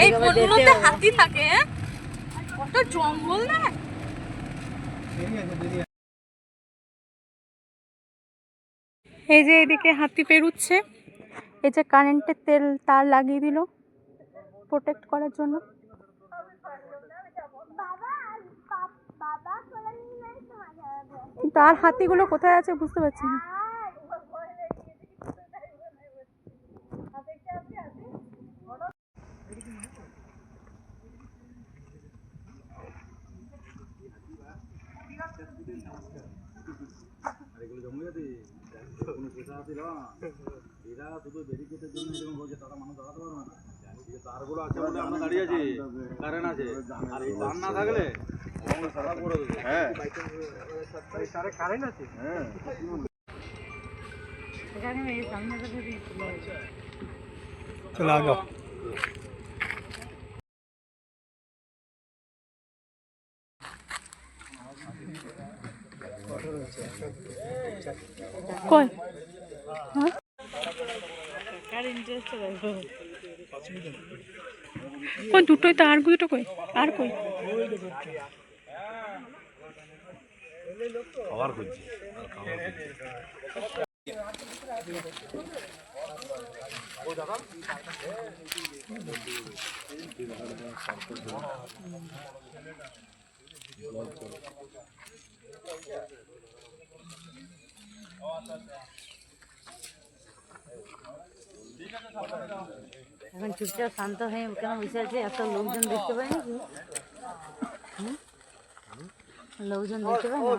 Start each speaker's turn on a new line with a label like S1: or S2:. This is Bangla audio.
S1: এই কোনগুলোতে হাতি থাকে, কত জঙ্গল না। এই যে এদিকে হাতি পেরুচ্ছে, এই যে কারেন্টের তার লাগিয়ে দিল প্রোটেক্ট করার জন্য। কিন্তু আর হাতিগুলো কোথায় আছে বুঝতে পারছি না।
S2: তারগুলো আছে বলে আমরা দাঁড়িয়ে আছি, কারেন্ট আছে, আর এই তার না থাকলে সারা পড়ে দেবে। হ্যাঁ তারে কারেন্ট আছে। হ্যাঁ এখানে এই সামনে থেকে চলে আগো।
S1: কই কই দুটোই তো, আর দুটো কই, আর কই
S2: খাবার খুঁজছি।
S3: এখন চুপচাপ শান্ত হয়ে কেন বসে আছে? এত লোকজন দেখতে পাই নাকি? লোকজন দেখতে পাই না?